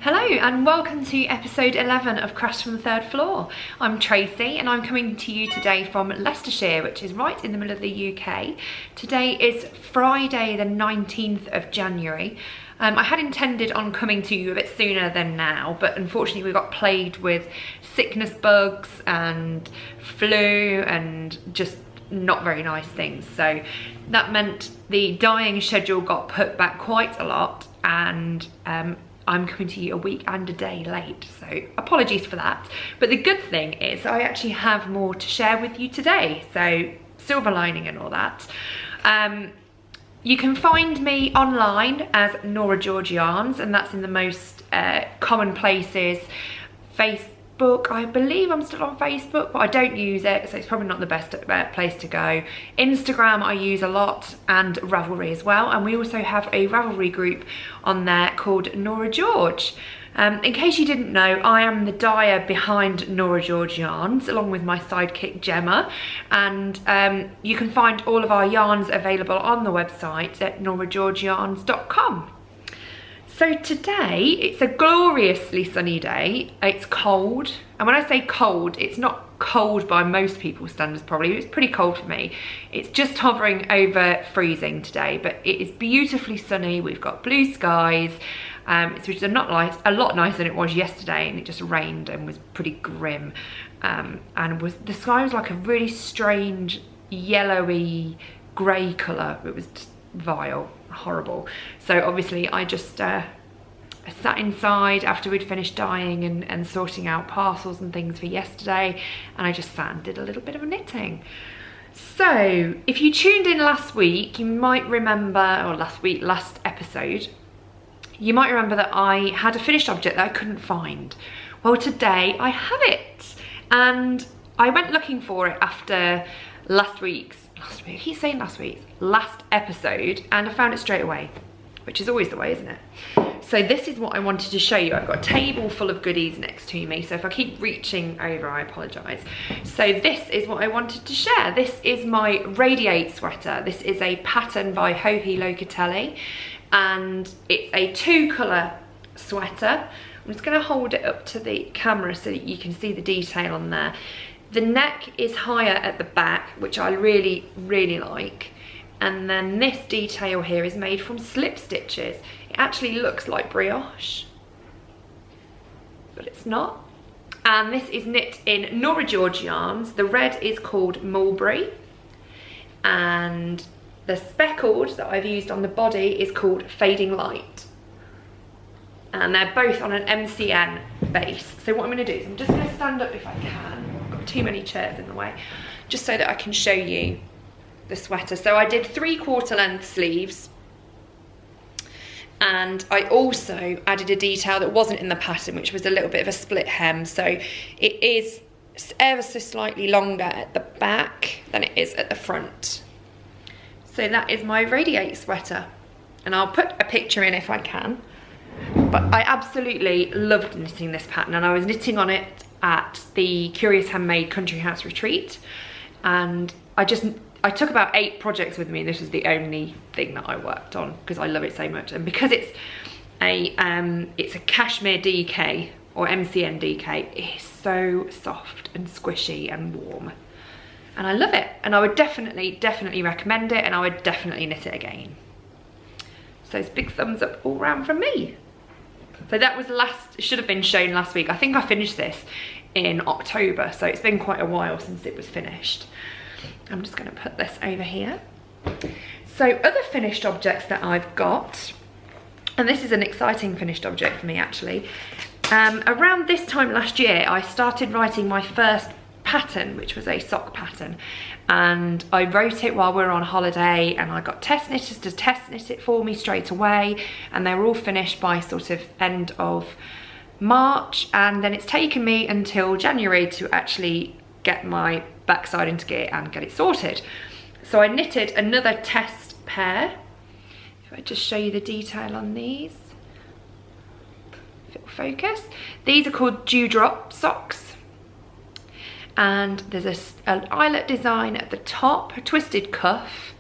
Hello and welcome to episode 11 of Crash from the Third Floor. I'm Tracy and I'm coming to you today from Leicestershire, which is right in the middle of the UK. Today is Friday the 19th of January. I had intended on coming to you a bit sooner than now, but unfortunately we got plagued with sickness bugs and flu and just not very nice things. So that meant the dyeing schedule got put back quite a lot, and I'm coming to you a week and a day late, so apologies for that. But the good thing is I actually have more to share with you today, so silver lining and all that. You can find me online as Norah Yarns, and that's in the most common places. Facebook, I believe I'm still on Facebook, but I don't use it, so it's probably not the best place to go. Instagram I use a lot, and Ravelry as well, and we also have a Ravelry group on there called Norah George. In case you didn't know, I am the dyer behind Norah Yarns, along with my sidekick Gemma, and you can find all of our yarns available on the website at norahgeorgeyarns.com. So today, it's a gloriously sunny day. It's cold, and when I say cold, it's not cold by most people's standards probably. It's pretty cold for me. It's just hovering over freezing today, but it is beautifully sunny. We've got blue skies, which is a lot nicer than it was yesterday, and it just rained and was pretty grim. And the sky was like a really strange yellowy grey colour. It was just vile, horrible. So obviously I just sat inside after we'd finished dyeing and sorting out parcels and things for yesterday, and I just sat and did a little bit of knitting. So if you tuned in last week, you might remember, or last episode, you might remember that I had a finished object that I couldn't find. Well, today I have it, and I went looking for it after last episode, and I found it straight away, which is always the way, isn't it? So this is what I wanted to show you. I've got a table full of goodies next to me, so if I keep reaching over, I apologise. So this is what I wanted to share. This is my Radiate sweater. This is a pattern by Locatelli, and it's a 2-colour sweater. I'm just going to hold it up to the camera so that you can see the detail on there. The neck is higher at the back, which I really, really like. And then this detail here is made from slip stitches. It actually looks like brioche, but it's not. And this is knit in Norah yarns. The red is called Mulberry, and the speckled that I've used on the body is called Fading Light. And they're both on an MCN base. So what I'm going to do is I'm just going to stand up if I can. I've got too many chairs in the way, just so that I can show you the sweater. So I did 3/4 length sleeves, and I also added a detail that wasn't in the pattern, which was a little bit of a split hem. So it is ever so slightly longer at the back than it is at the front. So that is my Radiate sweater, and I'll put a picture in if I can. But I absolutely loved knitting this pattern, and I was knitting on it at the Curious Handmade Country House Retreat, and I took about 8 projects with me, and this was the only thing that I worked on because I love it so much. And because it's a cashmere DK or MCN DK, it is so soft and squishy and warm, and I love it, and I would definitely recommend it, and I would definitely knit it again. So it's big thumbs up all round from me. So that was should have been shown last week. I think I finished this in October, so it's been quite a while since it was finished. I'm just going to put this over here. So other finished objects that I've got, and this is an exciting finished object for me actually. Around this time last year, I started writing my first pattern, which was a sock pattern, and I wrote it while we were on holiday, and I got test knitters to test knit it for me straight away, and they were all finished by sort of end of March, and then it's taken me until January to actually get my backside into gear and get it sorted. So I knitted another test pair. If I just show you the detail on these, if it'll focus. These are called Dewdrop socks, and there's an eyelet design at the top, a twisted cuff,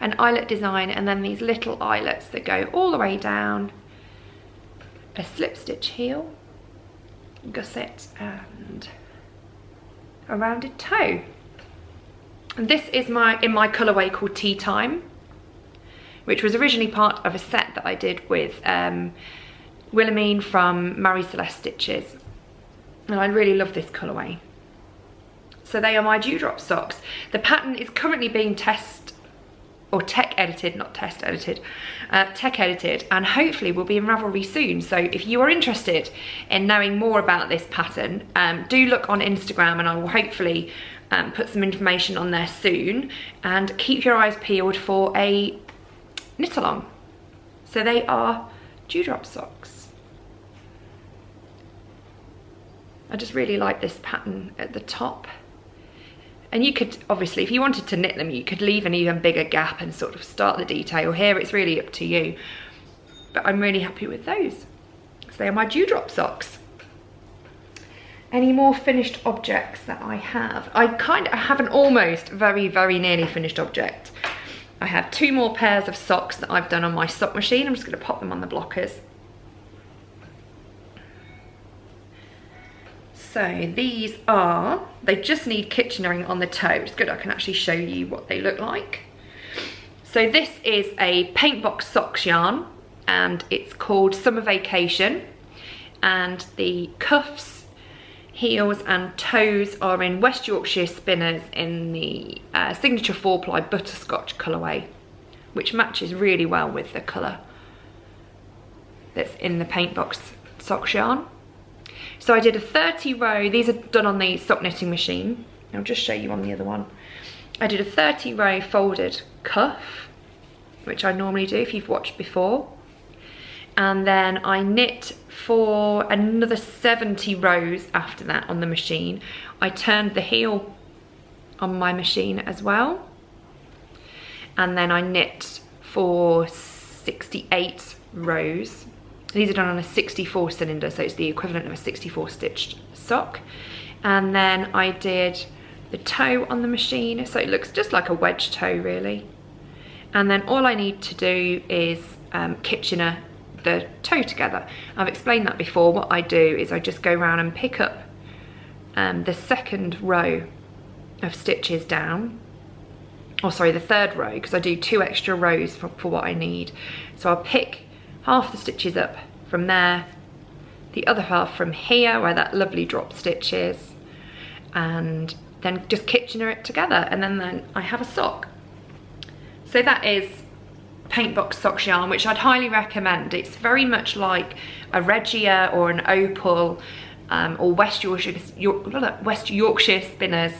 an eyelet design, and then these little eyelets that go all the way down a slip stitch heel, gusset and a rounded toe. And this is in my colourway called Tea Time, which was originally part of a set that I did with Wilhelmine from Marie Celeste Stitches. And I really love this colourway. So they are my Dewdrop socks. The pattern is currently being tech edited, and hopefully will be in Ravelry soon. So if you are interested in knowing more about this pattern, do look on Instagram, and I will hopefully put some information on there soon, and keep your eyes peeled for a knit along. So they are Dewdrop socks. I just really like this pattern at the top. And you could, obviously, if you wanted to knit them, you could leave an even bigger gap and sort of start the detail here. It's really up to you. But I'm really happy with those. So they are my Dewdrop socks. Any more finished objects that I have? I have an almost very, very nearly finished object. I have 2 more pairs of socks that I've done on my sock machine. I'm just going to pop them on the blockers. So these are, they just need Kitchenering on the toe. It's good I can actually show you what they look like. So this is a Paintbox Socks yarn, and it's called Summer Vacation. And the cuffs, heels and toes are in West Yorkshire spinners in the signature 4-ply Butterscotch colourway, which matches really well with the colour that's in the Paintbox Socks yarn. So I did a 30 row, these are done on the sock knitting machine. I'll just show you on the other one. I did a 30 row folded cuff, which I normally do if you've watched before. And then I knit for another 70 rows after that on the machine. I turned the heel on my machine as well. And then I knit for 68 rows. These are done on a 64 cylinder, so it's the equivalent of a 64 stitched sock. And then I did the toe on the machine, so it looks just like a wedge toe really. And then all I need to do is Kitchener the toe together. I've explained that before. What I do is I just go around and pick up the second row of stitches down, or sorry, the third row, because I do 2 extra rows for what I need. So I'll pick half the stitches up from there, the other half from here where that lovely drop stitch is, and then just Kitchener it together, and then I have a sock. So that is Paintbox Socks yarn, which I'd highly recommend. It's very much like a Regia or an Opal or West Yorkshire spinners.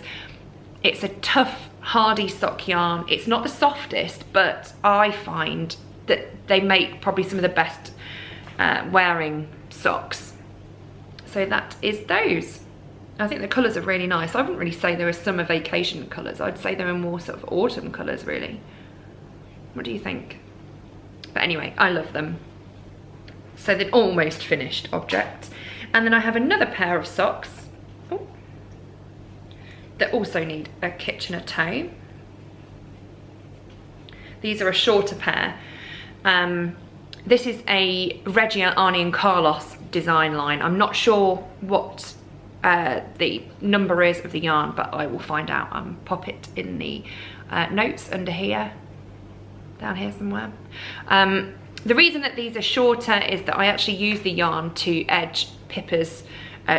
It's a tough, hardy sock yarn. It's not the softest, but I find that they make probably some of the best wearing socks. So that is those. I think the colours are really nice. I wouldn't really say they were summer vacation colours. I'd say they were more sort of autumn colours really. What do you think? But anyway, I love them. So they're almost finished object. And then I have another pair of socks that also need a Kitchener toe. These are a shorter pair. This is a Regia, Arnie and Carlos design line. I'm not sure what the number is of the yarn, but I will find out and pop it in the notes under here, down here somewhere. The reason that these are shorter is that I actually use the yarn to edge Pippa's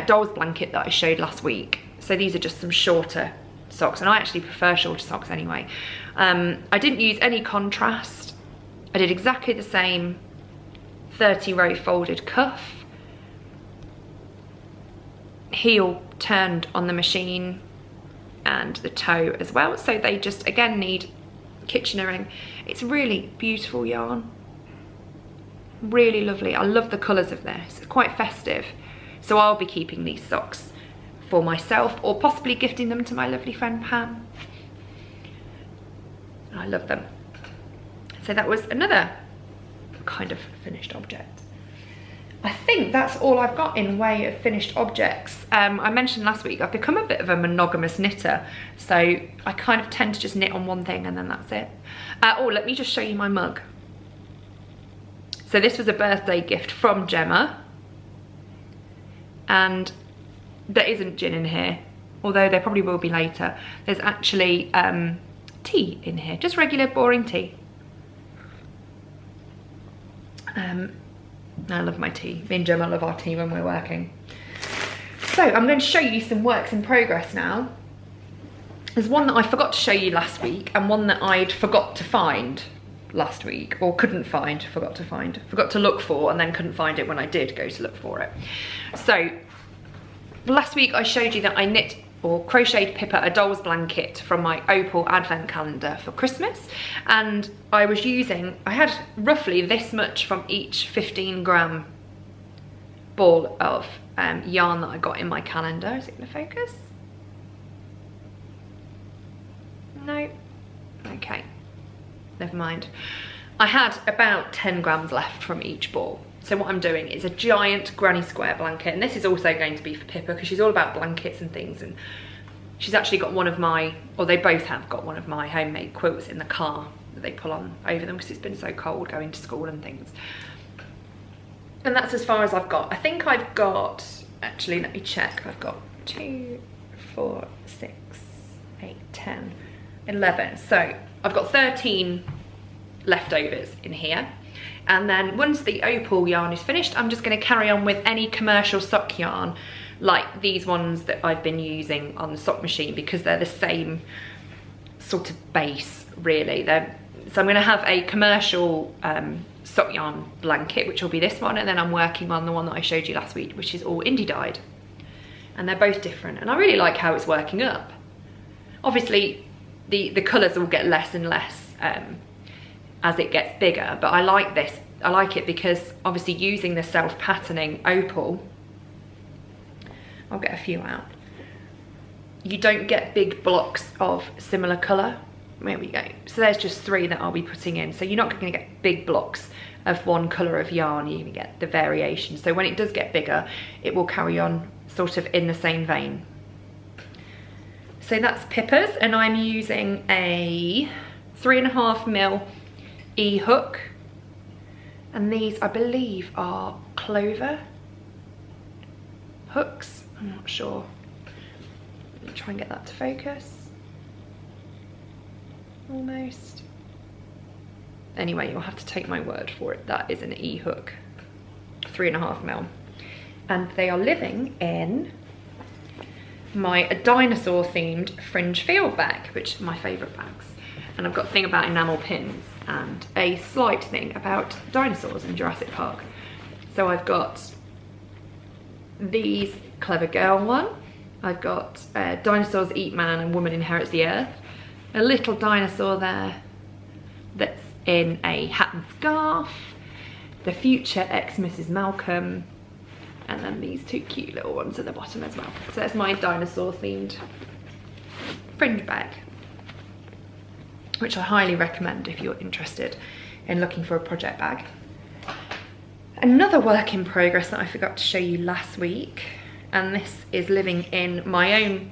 doll's blanket that I showed last week. So these are just some shorter socks, and I actually prefer shorter socks anyway. I didn't use any contrast. I did exactly the same 30 row folded cuff, heel turned on the machine, and the toe as well. So they just again need Kitchenering. It's really beautiful yarn, really lovely. I love the colours of this. It's quite festive, so I'll be keeping these socks for myself or possibly gifting them to my lovely friend Pam. I love them. So that was another kind of finished object. I think that's all I've got in way of finished objects. I mentioned last week I've become a bit of a monogamous knitter, so I kind of tend to just knit on one thing and then that's it. Oh, let me just show you my mug. So this was a birthday gift from Gemma. and there isn't gin in here, although there probably will be later. There's actually tea in here, just regular boring tea. I love my tea. Me and Gemma love our tea when we're working. So I'm going to show you some works in progress now. There's one that I forgot to show you last week, and one that I'd forgot to find last week, or couldn't find, forgot to look for, and then couldn't find it when I did go to look for it. So last week I showed you that I knit or crocheted Pippa a doll's blanket from my Opal advent calendar for Christmas, and I had roughly this much from each 15-gram ball of yarn that I got in my calendar. Is it going to focus? No. Okay, never mind. I had about 10 grams left from each ball. So what I'm doing is a giant granny square blanket, and this is also going to be for Pippa because she's all about blankets and things, and she's actually got one of my, or they both have got one of my homemade quilts in the car that they pull on over them because it's been so cold going to school and things. And that's as far as I've got. I think I've got, actually let me check, I've got 2, 4, 6, 8, 10, 11. So I've got 13 leftovers in here. And then once the Opal yarn is finished, I'm just going to carry on with any commercial sock yarn, like these ones that I've been using on the sock machine, because they're the same sort of base, really. So I'm going to have a commercial sock yarn blanket, which will be this one, and then I'm working on the one that I showed you last week, which is all indie dyed. And they're both different, and I really like how it's working up. Obviously, the colours will get less and less as it gets bigger, but I like this. I like it because obviously using the self-patterning Opal, I'll get a few out, you don't get big blocks of similar colour. There we go. So there's just 3 that I'll be putting in. So you're not going to get big blocks of one colour of yarn, you're going to get the variation. So when it does get bigger, it will carry on sort of in the same vein. So that's Pippa's, and I'm using a 3.5mm E-hook, and these I believe are clover hooks. I'm not sure. Let me try and get that to focus. Almost. Anyway, you'll have to take my word for it. That is an E-hook, 3.5mm, and they are living in my dinosaur themed fringe field bag, which are my favourite bags. And I've got a thing about enamel pins and a slight thing about dinosaurs in Jurassic Park. So I've got these Clever Girl one. I've got Dinosaurs Eat Man and Woman Inherits the Earth. A little dinosaur there that's in a hat and scarf. The Future Ex Mrs. Malcolm. And then these 2 cute little ones at the bottom as well. So that's my dinosaur themed fringe bag, which I highly recommend if you're interested in looking for a project bag. Another work in progress that I forgot to show you last week, and this is living in my own,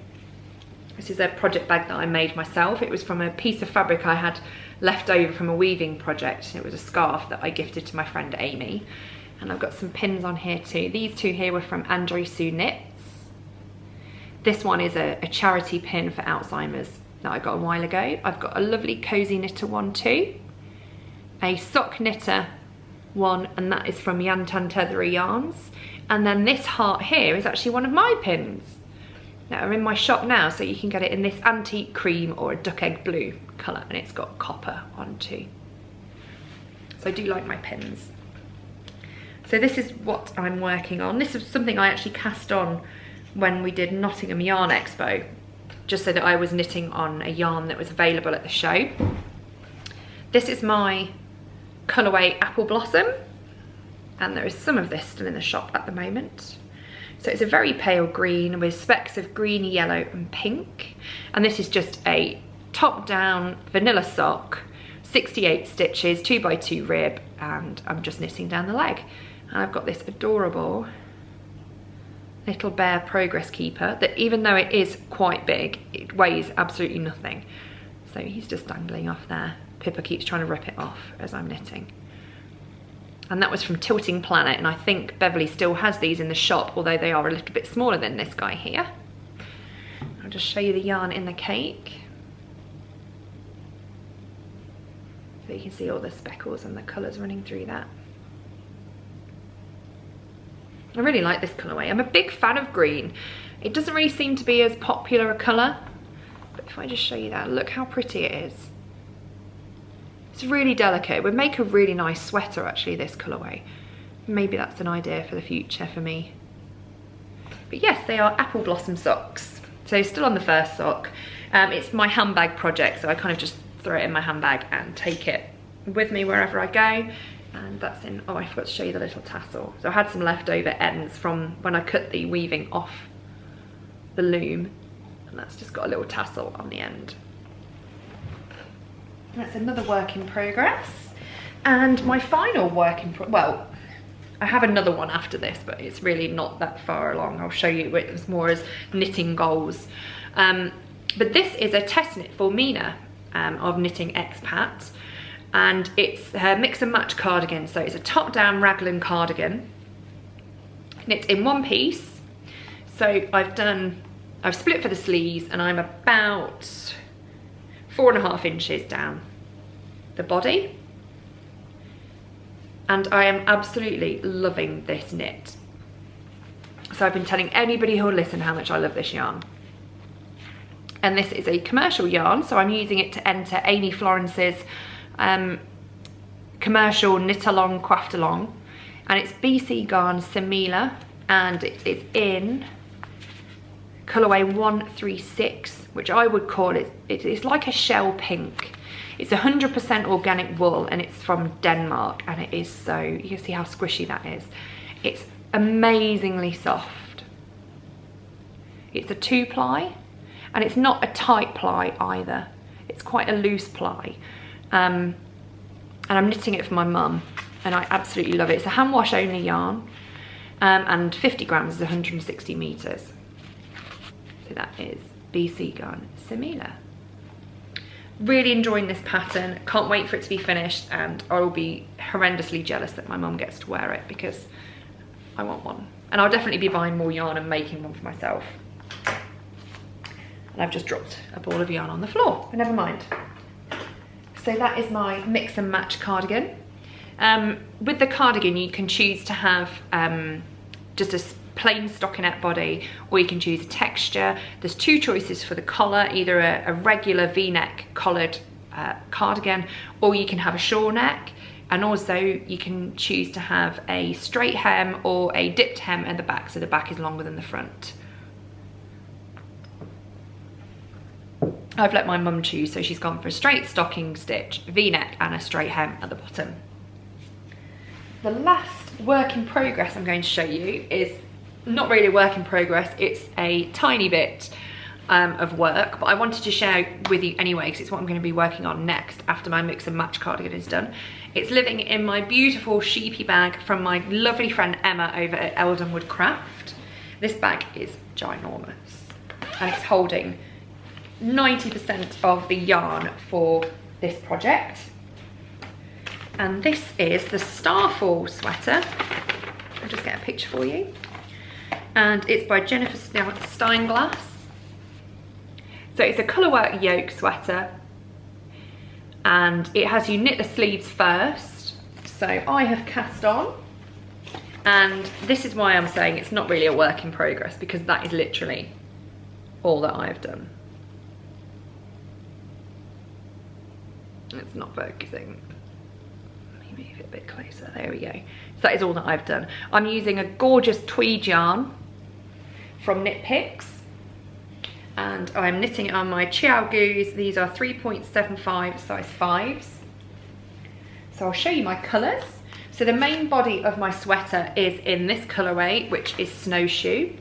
this is a project bag that I made myself. It was from a piece of fabric I had left over from a weaving project. It was a scarf that I gifted to my friend Amy. And I've got some pins on here too. These 2 here were from Andre Sue Knits. This one is a charity pin for Alzheimer's that I got a while ago. I've got a lovely cozy knitter one too, a sock knitter one, and that is from Yantan Tethery Yarns. And then this heart here is actually one of my pins that are in my shop now, so you can get it in this antique cream or a duck egg blue colour, and it's got copper on too. So I do like my pins. So this is what I'm working on. This is something I actually cast on when we did Nottingham Yarn Expo, just so that I was knitting on a yarn that was available at the show. This is my colourway Apple Blossom, and there is some of this still in the shop at the moment. So it's a very pale green with specks of green, yellow and pink. And this is just a top down vanilla sock, 68 stitches, 2x2 rib, and I'm just knitting down the leg. And I've got this adorable little bear progress keeper that, even though it is quite big, it weighs absolutely nothing. So he's just dangling off there. Pippa keeps trying to rip it off as I'm knitting. and that was from Tilting Planet, and I think Beverly still has these in the shop, although they are a little bit smaller than this guy here. I'll just show you the yarn in the cake. So you can see all the speckles and the colours running through that. I really like this colourway. I'm a big fan of green. It doesn't really seem to be as popular a colour, but if I just show you that, look how pretty it is. It's really delicate. It would make a really nice sweater actually, this colourway. Maybe that's an idea for the future for me. But yes, they are apple blossom socks. So still on the first sock. It's my handbag project, so I kind of just throw it in my handbag and take it with me wherever I go. And that's in, oh, I forgot to show you the little tassel. So I had some leftover ends from when I cut the weaving off the loom, and that's just got a little tassel on the end. That's another work in progress. And my final work in well, I have another one after this, but it's really not that far along. I'll show you it as more as knitting goals. But this is a test knit for Mina of Knitting Expat. And it's her mix and match cardigan. So it's a top-down raglan cardigan, knit in one piece. So I've split for the sleeves, and I'm about 4.5 inches down the body. And I am absolutely loving this knit. So I've been telling anybody who'll listen how much I love this yarn. And this is a commercial yarn, so I'm using it to enter Amy Florence's commercial knit along, craft along, and it's BC Garn Semilla, and it's in colourway 136, which I would call it's like a shell pink. It's 100% organic wool, and it's from Denmark, and it is so, you can see how squishy that is. It's amazingly soft. It's a 2-ply, and it's not a tight ply either. It's quite a loose ply. And I'm knitting it for my mum, and I absolutely love it. It's a hand wash only yarn, and 50 grams is 160 meters. So that is BC Garn Semilla. Really enjoying this pattern. Can't wait for it to be finished, and I will be horrendously jealous that my mum gets to wear it because I want one. And I'll definitely be buying more yarn and making one for myself. And I've just dropped a ball of yarn on the floor, but never mind. So that is my mix and match cardigan. With the cardigan, you can choose to have just a plain stockinette body, or you can choose a texture. There's 2 choices for the collar, either a regular V-neck collared cardigan, or you can have a shawl neck. And also you can choose to have a straight hem or a dipped hem at the back, so the back is longer than the front. I've let my mum choose, so she's gone for a straight stocking stitch, V-neck, and a straight hem at the bottom. The last work in progress I'm going to show you is not really a work in progress, it's a tiny bit of work, but I wanted to share with you anyway because it's what I'm going to be working on next after my mix and match cardigan is done. It's living in my beautiful sheepy bag from my lovely friend Emma over at Eldenwood Craft. This bag is ginormous, and it's holding 90% of the yarn for this project. And this is the Starfall sweater. I'll just get a picture for you. And it's by Jennifer Steinglass. So it's a colourwork yoke sweater, and it has you knit the sleeves first. So I have cast on, and this is why I'm saying it's not really a work in progress, because that is literally all that I've done. It's not focusing. Let me move it a bit closer. There we go. So that is all that I've done. I'm using a gorgeous tweed yarn from Knit Picks, and I'm knitting it on my Chiao Goos. These are 3.75 size 5s. So I'll show you my colours. So the main body of my sweater is in this colourway, which is Snowshoe.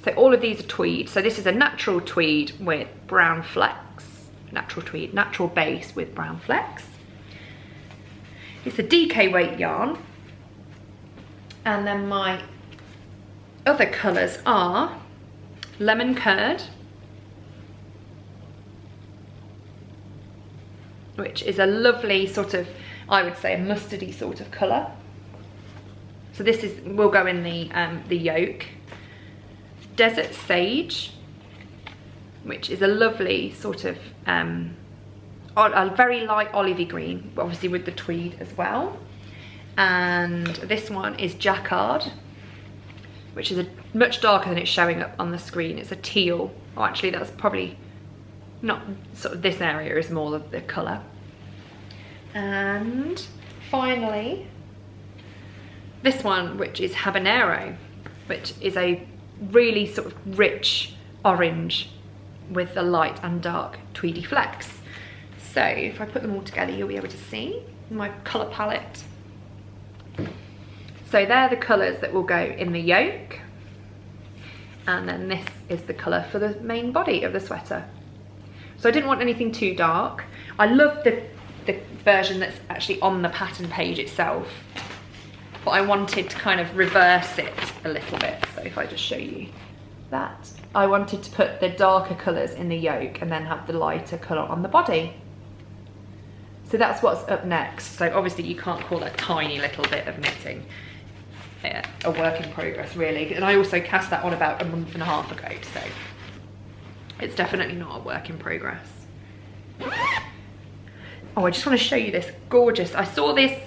So all of these are tweed. So this is a natural tweed with brown flecks. Natural tweed, natural base with brown flecks. It's a DK weight yarn. And then my other colours are lemon curd, which is a lovely sort of, I would say, a mustardy sort of colour. So this will go in the yoke. Desert Sage, which is a lovely sort of a very light olivey green, obviously with the tweed as well. And this one is Jacquard, which is much darker than it's showing up on the screen. It's a teal. Oh, actually that's probably not, sort of this area is more of the colour. And finally, this one, which is Habenero, which is a really sort of rich orange with the light and dark tweedy flecks. So if I put them all together, you'll be able to see my colour palette. So they're the colours that will go in the yoke. And then this is the colour for the main body of the sweater. So I didn't want anything too dark. I love the version that's actually on the pattern page itself, but I wanted to kind of reverse it a little bit. So if I just show you that, I wanted to put the darker colours in the yoke and then have the lighter colour on the body. So that's what's up next. So obviously you can't call a tiny little bit of knitting a work in progress, really. And I also cast that on about a month and a half ago, so it's definitely not a work in progress. Oh, I just want to show you this gorgeous, I saw this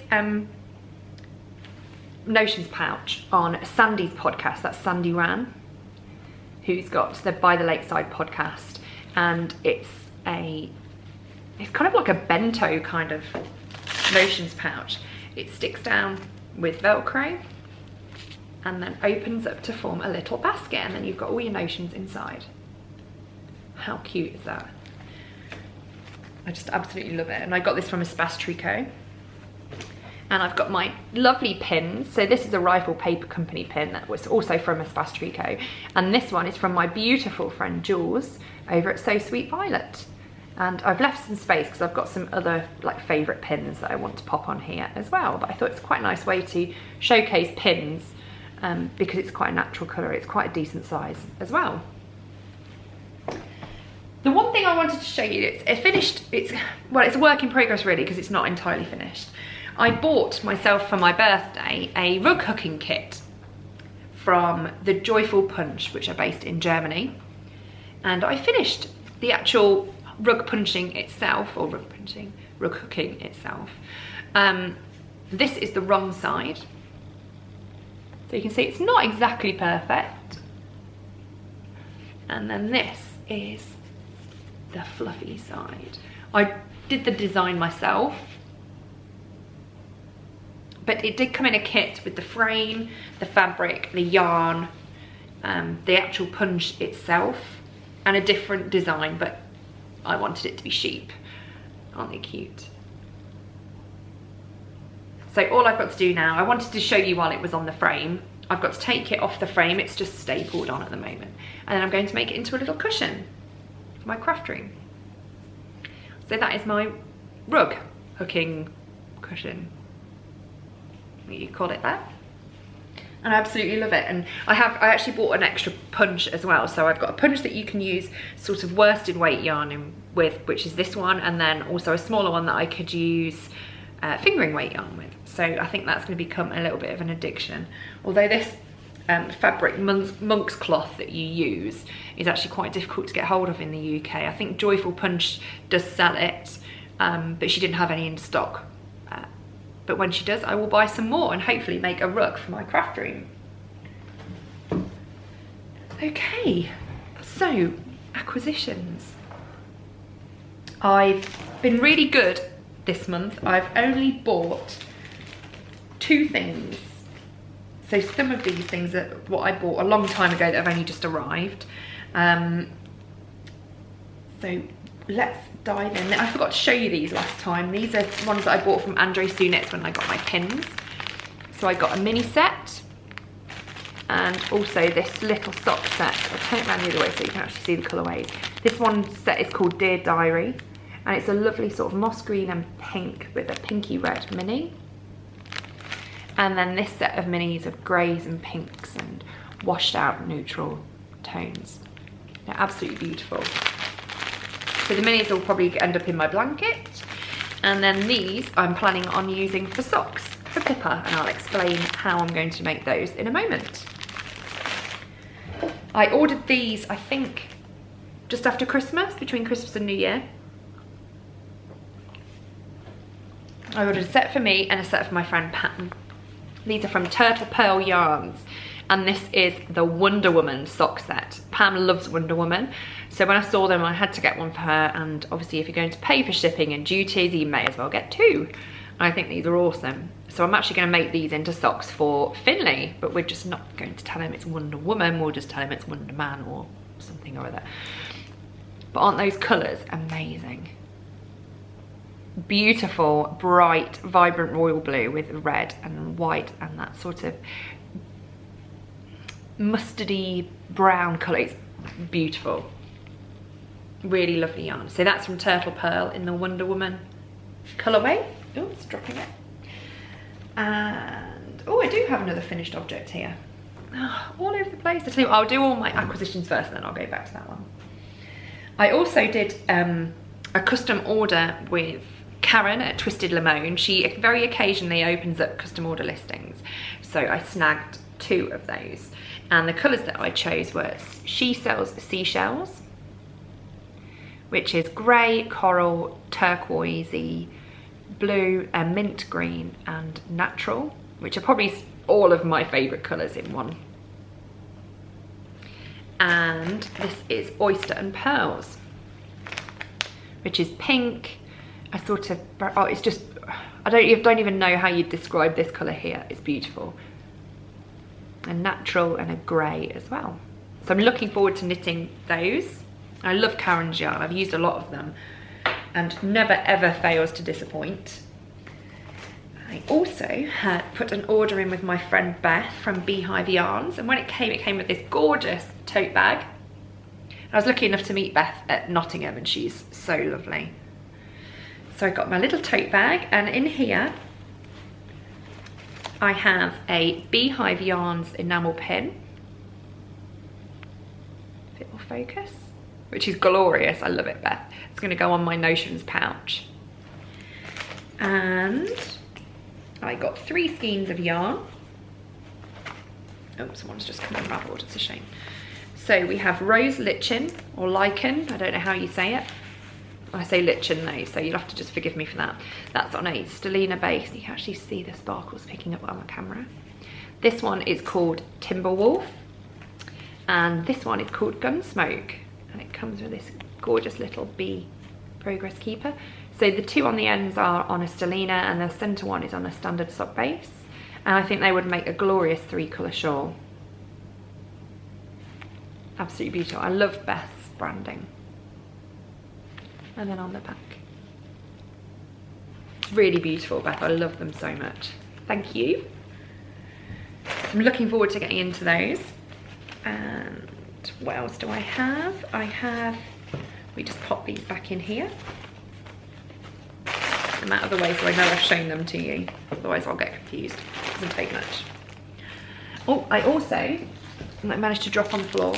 notions pouch on Sandy's podcast. That's Sandy Ran, who's got the By the Lakeside podcast, and it's kind of like a bento kind of notions pouch. It sticks down with Velcro and then opens up to form a little basket, and then you've got all your notions inside. How cute is that? I just absolutely love it. And I got this from Espace Tricot. And I've got my lovely pins. So this is a Rifle Paper Company pin that was also from Espace Tricot. And this one is from my beautiful friend Jules over at So Sweet Violet. And I've left some space because I've got some other like favourite pins that I want to pop on here as well. But I thought it's quite a nice way to showcase pins because it's quite a natural colour. It's quite a decent size as well. The one thing I wanted to show you, it's finished, it's a work in progress really because it's not entirely finished. I bought myself for my birthday a rug hooking kit from the Joyful Punch, which are based in Germany. And I finished the actual rug punching itself, or rug hooking itself. This is the wrong side. So you can see it's not exactly perfect. And then this is the fluffy side. I did the design myself, but it did come in a kit with the frame, the fabric, the yarn, the actual punch itself, and a different design, but I wanted it to be sheep. Aren't they cute? So all I've got to do now, I wanted to show you while it was on the frame, I've got to take it off the frame, it's just stapled on at the moment, and then I'm going to make it into a little cushion for my craft room. So that is my rug hooking cushion, you call it that. And I absolutely love it. And I actually bought an extra punch as well. So I've got a punch that you can use sort of worsted weight yarn with, which is this one, and then also a smaller one that I could use fingering weight yarn with. So I think that's going to become a little bit of an addiction. Although this fabric monk's cloth that you use is actually quite difficult to get hold of in the UK. I think Joyful Punch does sell it, but she didn't have any in stock. But when she does, I will buy some more and hopefully make a rug for my craft room. Okay, so acquisitions. I've been really good this month. I've only bought 2 things. So some of these things are what I bought a long time ago that have only just arrived. So let's dive in. I forgot to show you these last time. These are ones that I bought from Andre Sunitz when I got my pins. So I got a mini set and also this little sock set. I'll turn it around the other way so you can actually see the colourways. This one set is called Dear Diary, and it's a lovely sort of moss green and pink with a pinky red mini. And then this set of minis of greys and pinks and washed out neutral tones. They're absolutely beautiful. So the minis will probably end up in my blanket. And then these I'm planning on using for socks. for Pippa, and I'll explain how I'm going to make those in a moment. I ordered these, I think, just after Christmas, between Christmas and New Year. I ordered a set for me and a set for my friend Pam. These are from Purl Yarns, and this is the Wonder Woman sock set. Pam loves Wonder Woman, so when I saw them I had to get one for her, and obviously if you're going to pay for shipping and duties you may as well get two. And I think these are awesome. So I'm actually going to make these into socks for Finley, but we're just not going to tell him it's Wonder Woman, we'll just tell him it's Wonder Man or something or other. But aren't those colours amazing? Beautiful, bright, vibrant royal blue with red and white and that sort of mustardy brown colour. It's beautiful. Really lovely yarn. So that's from Turtle Purl in the Wonder Woman colourway. Oh, it's dropping it. And oh, I do have another finished object here. Oh, all over the place. I'll do all my acquisitions first and then I'll go back to that one. I also did a custom order with Karen at Twisted Limone. She very occasionally opens up custom order listings. So I snagged 2 of those. And the colours that I chose were, she sells seashells, which is grey, coral, turquoisey, blue, mint green and natural, which are probably all of my favourite colours in one. And this is Oyster and Pearls, which is pink, a sort of, oh, it's just, I don't even know how you'd describe this colour here. It's beautiful. A natural and a grey as well. So I'm looking forward to knitting those. I love Karen's yarn. I've used a lot of them and never ever fails to disappoint. I also had put an order in with my friend Beth from Beehive Yarns, and when it came with this gorgeous tote bag. I was lucky enough to meet Beth at Nottingham and she's so lovely. So I got my little tote bag, and in here I have a Beehive Yarns enamel pin. If it will focus. Which is glorious. I love it, Beth. It's going to go on my Notions pouch. And I got 3 skeins of yarn. Oh, someone's just come unravelled. It's a shame. So we have rose lichen or lichen. I don't know how you say it. I say lichen though, so you'll have to just forgive me for that. That's on a stellina base. You can actually see the sparkles picking up on the camera. This one is called Timberwolf, and this one is called Gunsmoke, and it comes with this gorgeous little bee progress keeper. So the 2 on the ends are on a stellina, and the centre one is on a standard sock base, and I think they would make a glorious 3-colour shawl. Absolutely beautiful. I love Beth's branding. And then on the back. It's really beautiful, Beth. I love them so much. Thank you. I'm looking forward to getting into those. And what else do I have? We just pop these back in here. And out of the way so I know I've shown them to you. Otherwise I'll get confused. It doesn't take much. Oh, I also managed to drop on the floor.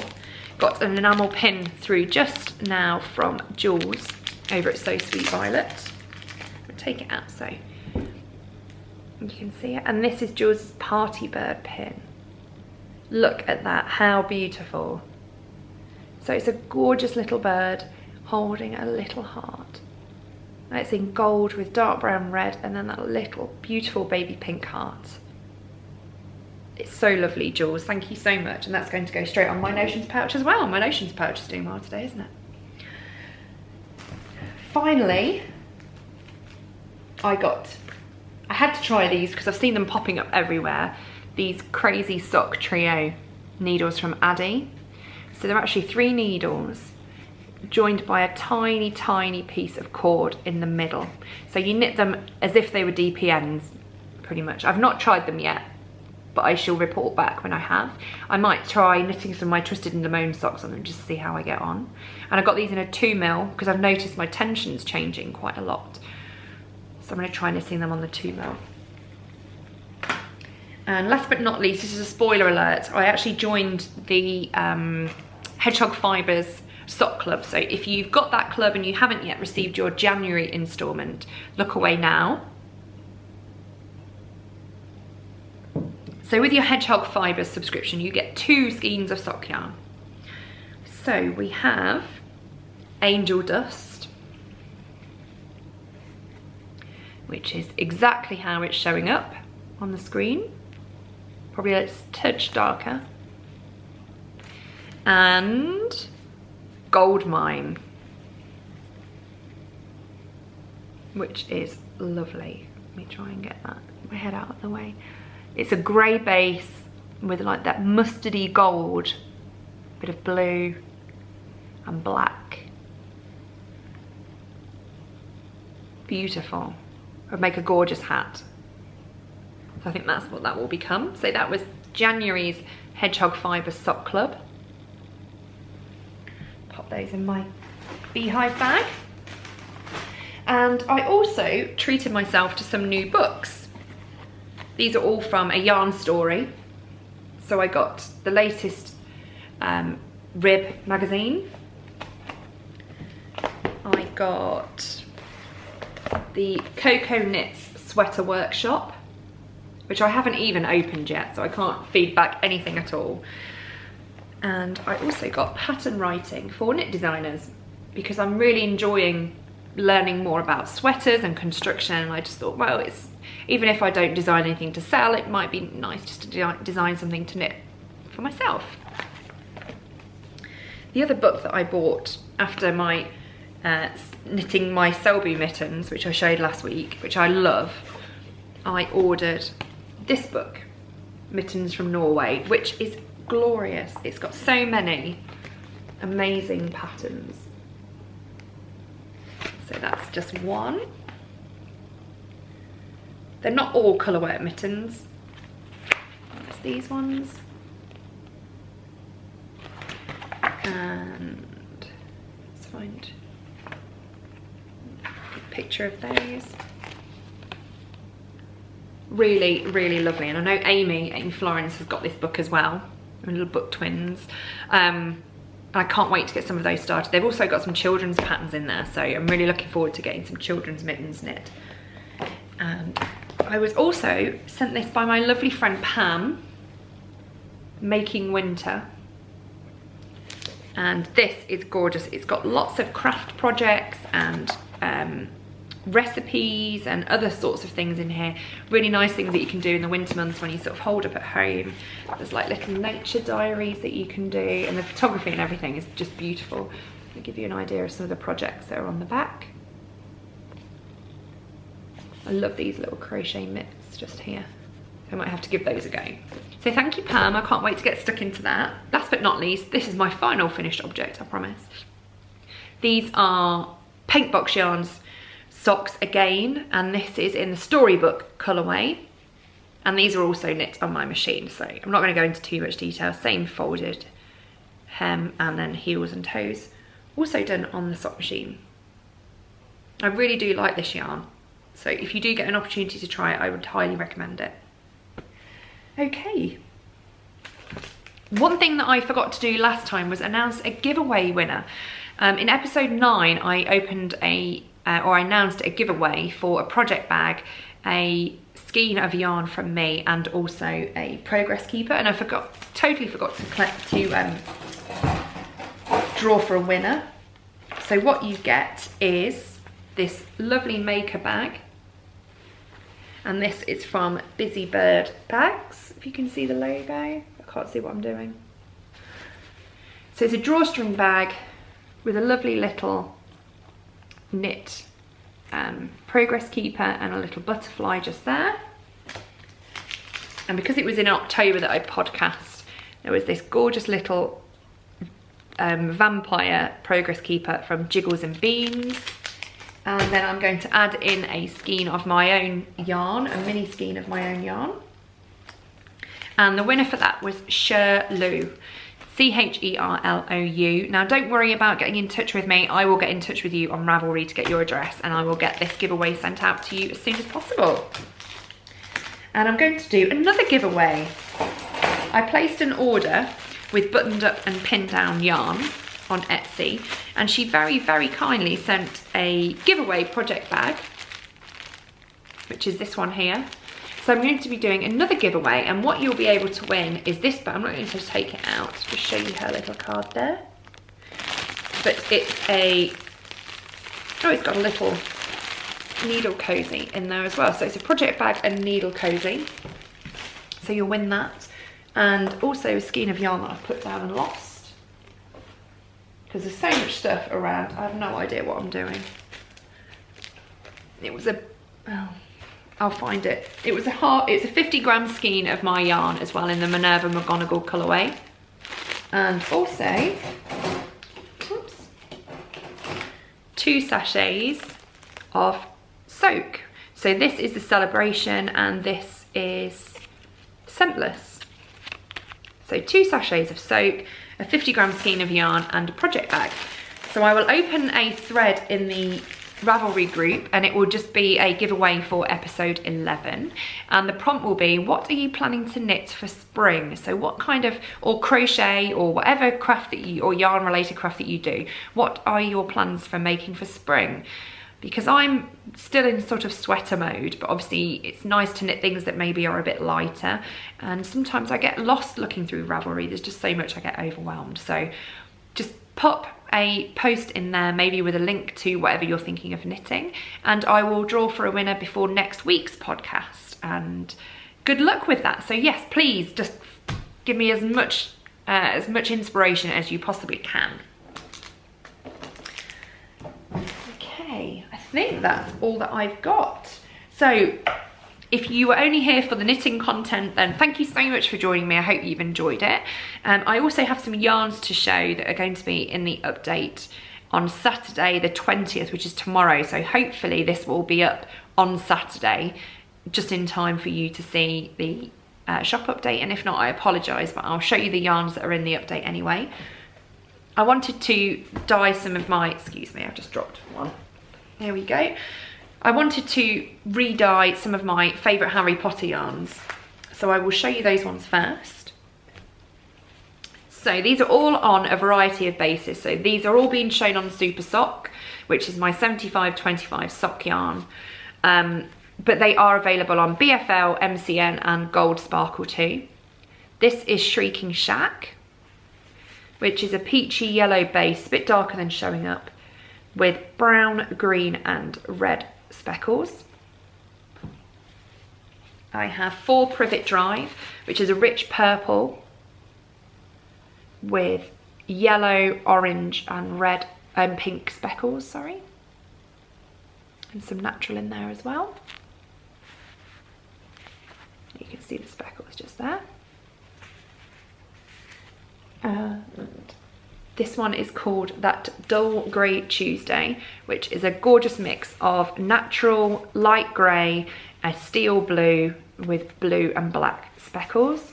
Got an enamel pin through just now from Jules over at So Sweet Violet. I'll take it out so you can see it. And this is Jules' Party Bird pin. Look at that, how beautiful. So it's a gorgeous little bird holding a little heart. And it's in gold with dark brown red and then that little beautiful baby pink heart. It's so lovely, Jules. Thank you so much. And that's going to go straight on my Notions pouch as well. My Notions pouch is doing well today, isn't it? Finally, I had to try these because I've seen them popping up everywhere. These Crazy Sock Trio needles from Addi. So they're actually 3 needles joined by a tiny, tiny piece of cord in the middle. So you knit them as if they were DPNs, pretty much. I've not tried them yet, but I shall report back when I have. I might try knitting some of my Twisted and Limone socks on them just to see how I get on. And I got these in a 2 mil because I've noticed my tension's changing quite a lot. So I'm going to try knitting them on the 2 mil. And last but not least, this is a spoiler alert. I actually joined the Hedgehog Fibres sock club. So if you've got that club and you haven't yet received your January instalment, look away now. So with your Hedgehog Fibres subscription, you get 2 skeins of sock yarn. So we have Angel Dust, which is exactly how it's showing up on the screen. Probably a touch darker. And Gold Mine, which is lovely. Let me try and get my head out of the way. It's a grey base with like that mustardy gold, bit of blue and black. Beautiful. Would make a gorgeous hat. So I think that's what that will become. So that was January's Hedgehog Fibres Sock Club. Pop those in my Beehive bag. And I also treated myself to some new books. These are all from A Yarn Story. So I got the latest Rib magazine. I got the Cocoa Knits Sweater Workshop, which I haven't even opened yet, so I can't feed back anything at all. And I also got pattern writing for knit designers, because I'm really enjoying learning more about sweaters and construction. And I just thought, well, it's, even if I don't design anything to sell, it might be nice just to design something to knit for myself. The other book that I bought after my knitting my Selby mittens, which I showed last week, which I love, I ordered this book, Mittens from Norway, which is glorious. It's got so many amazing patterns. So that's just one. They're not all colourwork mittens. There's these ones. And let's find a picture of those. Really, really lovely. And I know Amy Florence has got this book as well. Little book twins. And I can't wait to get some of those started. They've also got some children's patterns in there, so I'm really looking forward to getting some children's mittens knit. And I was also sent this by my lovely friend Pam, Making Winter. And this is gorgeous. It's got lots of craft projects and recipes and other sorts of things in here. Really nice things that you can do in the winter months when you sort of hold up at home. There's like little nature diaries that you can do, and the photography and everything is just beautiful. I'll give you an idea of some of the projects that are on the back. I love these little crochet mitts just here. I might have to give those a go. So thank you, Pam. I can't wait to get stuck into that. Last but not least, this is my final finished object, I promise. These are Paintbox Yarns socks again, and this is in the Storybook colourway. And these are also knit on my machine, so I'm not going to go into too much detail. Same folded hem and then heels and toes. Also done on the sock machine. I really do like this yarn. So if you do get an opportunity to try it, I would highly recommend it. Okay. One thing that I forgot to do last time was announce a giveaway winner. In episode 9, I opened I announced a giveaway for a project bag, a skein of yarn from me, and also a progress keeper. And I totally forgot to draw for a winner. So what you get is this lovely maker bag. And this is from Busy Bird Bags, if you can see the logo. I can't see what I'm doing. So it's a drawstring bag with a lovely little knit progress keeper and a little butterfly just there. And because it was in October that I podcast, there was this gorgeous little vampire progress keeper from Jiggles and Beans. And then I'm going to add in a skein of my own yarn, a mini skein of my own yarn. And the winner for that was Sherlou, Cherlou. Now don't worry about getting in touch with me. I will get in touch with you on Ravelry to get your address, and I will get this giveaway sent out to you as soon as possible. And I'm going to do another giveaway. I placed an order with buttoned up and pinned down yarn on Etsy, and she very, very kindly sent a giveaway project bag, which is this one here. So I'm going to be doing another giveaway, and what you'll be able to win is this bag. I'm not going to take it out, just show you her little card there. But it's a, oh, it's got a little needle cozy in there as well. So it's a project bag and needle cozy. So you'll win that. And also a skein of yarn that I've put down and lost. Because there's so much stuff around, I have no idea what I'm doing. It was a, oh, I'll find it. It's a 50 gram skein of my yarn as well in the Minerva McGonagall colourway. And also, oops, 2 sachets of soak. So this is the Celebration and this is Scentless. So 2 sachets of soak, a 50 gram skein of yarn and a project bag. So I will open a thread in the Ravelry group and it will just be a giveaway for episode 11, and the prompt will be, what are you planning to knit for spring? So what kind of, or crochet or whatever craft that you, or yarn related craft that you do, what are your plans for making for spring? Because I'm still in sort of sweater mode, but obviously it's nice to knit things that maybe are a bit lighter, and sometimes I get lost looking through Ravelry. There's just so much I get overwhelmed. So just pop a post in there, maybe with a link to whatever you're thinking of knitting, and I will draw for a winner before next week's podcast, and good luck with that. So yes, please just give me as much inspiration as you possibly can. Okay, I think that's all that I've got. So if you were only here for the knitting content, then thank you so much for joining me. I hope you've enjoyed it. I also have some yarns to show that are going to be in the update on Saturday the 20th, which is tomorrow. So hopefully this will be up on Saturday, just in time for you to see the shop update. And if not, I apologise, but I'll show you the yarns that are in the update anyway. I wanted to dye some of my, excuse me, I've just dropped one. There we go. I wanted to re-dye some of my favourite Harry Potter yarns. So I will show you those ones first. So these are all on a variety of bases. So these are all being shown on Super Sock, which is my 75/25 sock yarn. But they are available on BFL, MCN and Gold Sparkle too. This is Shrieking Shack, which is a peachy yellow base, a bit darker than showing up, with brown, green and red speckles. I have 4 Privet Drive, which is a rich purple with yellow, orange and red and pink speckles, sorry. And some natural in there as well. You can see the speckles just there. And this one is called That Dull Grey Tuesday, which is a gorgeous mix of natural light grey, a steel blue with blue and black speckles.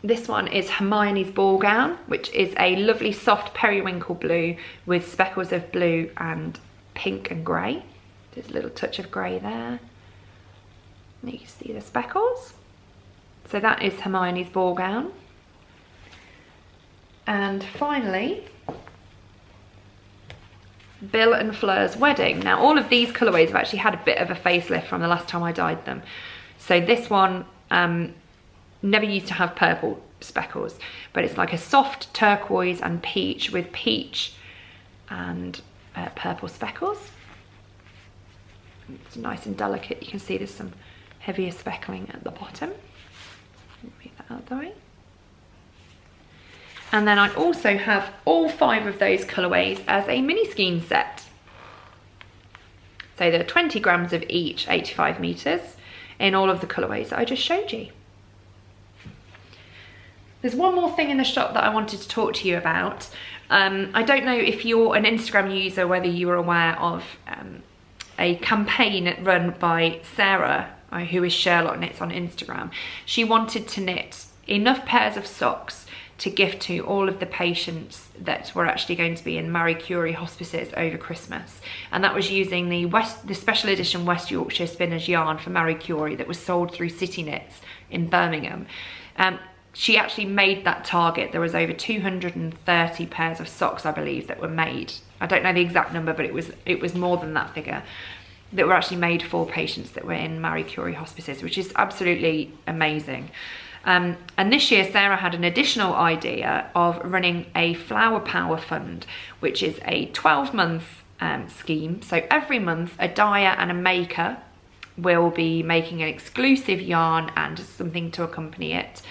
This one is Hermione's Ball Gown, which is a lovely soft periwinkle blue with speckles of blue and pink and grey. There's a little touch of grey there. And you can see the speckles. So that is Hermione's Ball Gown. And finally, Bill and Fleur's Wedding. Now all of these colourways have actually had a bit of a facelift from the last time I dyed them. So this one never used to have purple speckles, but it's like a soft turquoise and peach with peach and purple speckles. It's nice and delicate. You can see there's some heavier speckling at the bottom. Move that out of the way. And then I also have all 5 of those colourways as a mini skein set. So there are 20 grams of each, 85 metres, in all of the colourways that I just showed you. There's one more thing in the shop that I wanted to talk to you about. I don't know if you're an Instagram user, whether you are aware of a campaign run by Sarah, who is Sherlock Knits on Instagram. She wanted to knit enough pairs of socks to gift to all of the patients that were actually going to be in Marie Curie hospices over Christmas. And that was using the special edition West Yorkshire Spinners yarn for Marie Curie that was sold through City Knits in Birmingham. she actually made that target. There was over 230 pairs of socks, I believe, that were made. I don't know the exact number, but it was more than that figure that were actually made for patients that were in Marie Curie hospices, which is absolutely amazing. And this year, Sarah had an additional idea of running a Flower Power Fund, which is a 12-month scheme. So every month, a dyer and a maker will be making an exclusive yarn and something to accompany it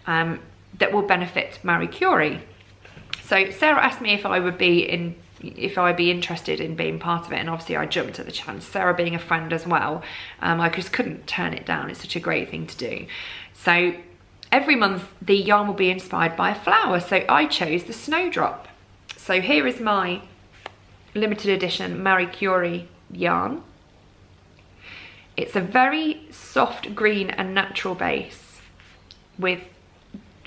that will benefit Marie Curie. So Sarah asked me if I would be interested in being part of it, and obviously I jumped at the chance. Sarah being a friend as well, I just couldn't turn it down. It's such a great thing to do. So every month the yarn will be inspired by a flower. So I chose the Snowdrop. So here is my limited edition Marie Curie yarn. It's a very soft green and natural base with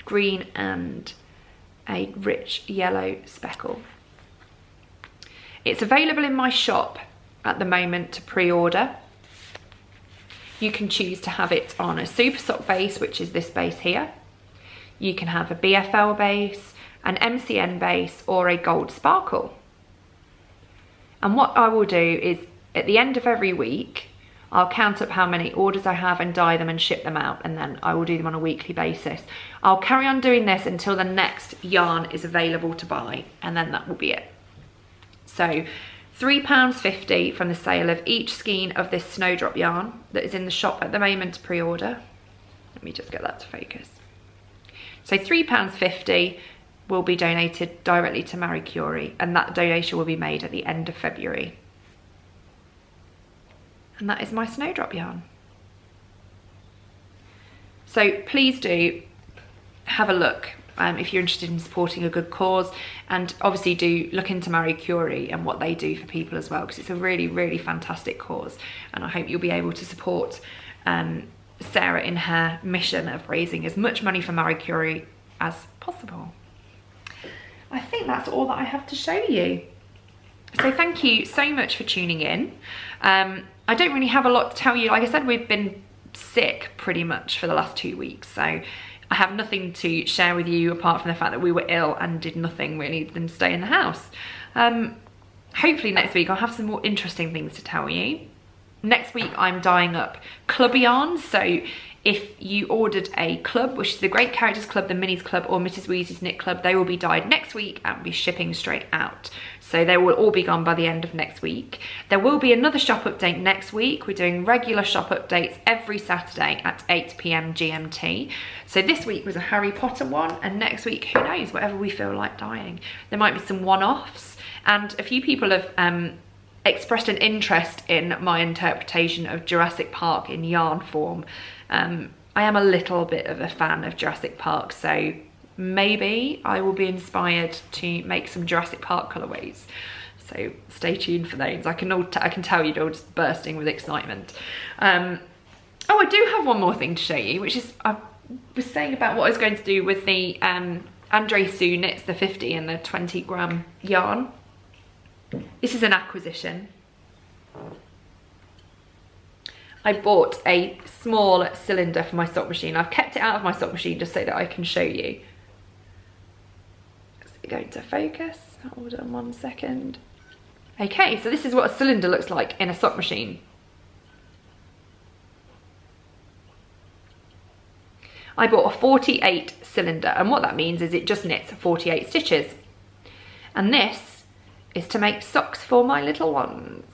green and a rich yellow speckle. It's available in my shop at the moment to pre-order. You can choose to have it on a super sock base, which is this base here. You can have a BFL base, an MCN base, or a gold sparkle. And what I will do is at the end of every week, I'll count up how many orders I have and dye them and ship them out, and then I will do them on a weekly basis. I'll carry on doing this until the next yarn is available to buy, and then that will be it. So £3.50 from the sale of each skein of this Snowdrop yarn that is in the shop at the moment to pre-order. Let me just get that to focus. So £3.50 will be donated directly to Marie Curie, and that donation will be made at the end of February. And that is my Snowdrop yarn. So please do have a look if you're interested in supporting a good cause, and obviously do look into Marie Curie and what they do for people as well, because it's a really, really fantastic cause, and I hope you'll be able to support Sarah in her mission of raising as much money for Marie Curie as possible. I think that's all that I have to show you. So thank you so much for tuning in. I don't really have a lot to tell you. Like I said, we've been sick pretty much for the last 2 weeks, so I have nothing to share with you apart from the fact that we were ill and did nothing really than stay in the house. Hopefully next week I'll have some more interesting things to tell you. Next week I'm dyeing up club yarns, so if you ordered a club, which is the Great Characters Club, the Minis Club, or Mrs. Wheezy's Knit Club, they will be dyed next week and be shipping straight out. So they will all be gone by the end of next week. There will be another shop update next week. We're doing regular shop updates every Saturday at 8 PM GMT. So this week was a Harry Potter one, and next week, who knows, whatever we feel like dyeing. There might be some one-offs, and a few people have expressed an interest in my interpretation of Jurassic Park in yarn form. I am a little bit of a fan of Jurassic Park, so maybe I will be inspired to make some Jurassic Park colourways. So stay tuned for those. I can tell you're all just bursting with excitement. Oh, I do have one more thing to show you, which is I was saying about what I was going to do with the Andre Sue knits, the 50 and the 20 gram yarn. This is an acquisition. I bought a small cylinder for my sock machine. I've kept it out of my sock machine just so that I can show you. Is it going to focus? Hold on 1 second. Okay, so this is what a cylinder looks like in a sock machine. I bought a 48 cylinder, and what that means is it just knits 48 stitches. And this is to make socks for my little ones.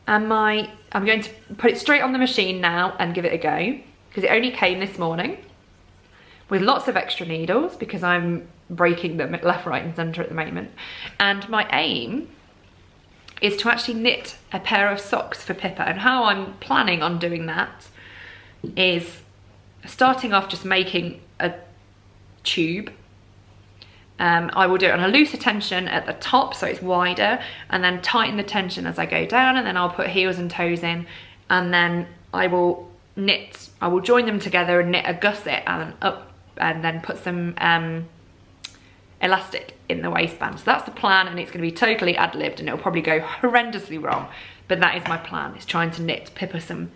And I'm going to put it straight on the machine now and give it a go, because it only came this morning with lots of extra needles because I'm breaking them left, right and centre at the moment. And my aim is to actually knit a pair of socks for Pippa, and how I'm planning on doing that is starting off just making a tube. I will do it on a looser tension at the top so it's wider, and then tighten the tension as I go down, and then I'll put heels and toes in, and then I will join them together and knit a gusset and up, and then put some elastic in the waistband. So that's the plan, and it's going to be totally ad-libbed and it'll probably go horrendously wrong, but that is my plan, is trying to knit Pippa some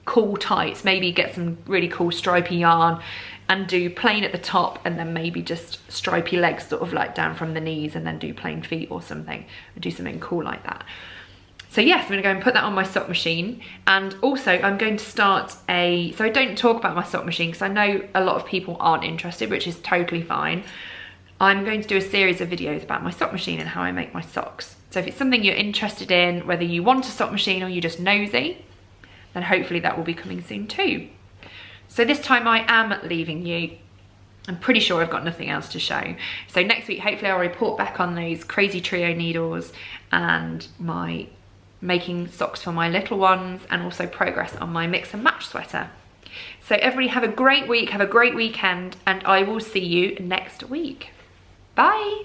cool tights, maybe get some really cool stripy yarn and do plain at the top, and then maybe just stripy legs sort of like down from the knees, and then do plain feet or something, and do something cool like that. So yes, I'm gonna go and put that on my sock machine. And also I'm going to start so I don't talk about my sock machine because I know a lot of people aren't interested, which is totally fine. I'm going to do a series of videos about my sock machine and how I make my socks. So if it's something you're interested in, whether you want a sock machine or you're just nosy, then hopefully that will be coming soon too. So this time I am leaving you. I'm pretty sure I've got nothing else to show. So next week, hopefully I'll report back on those crazy trio needles and my making socks for my little ones, and also progress on my mix and match sweater. So everybody have a great week, have a great weekend, and I will see you next week. Bye.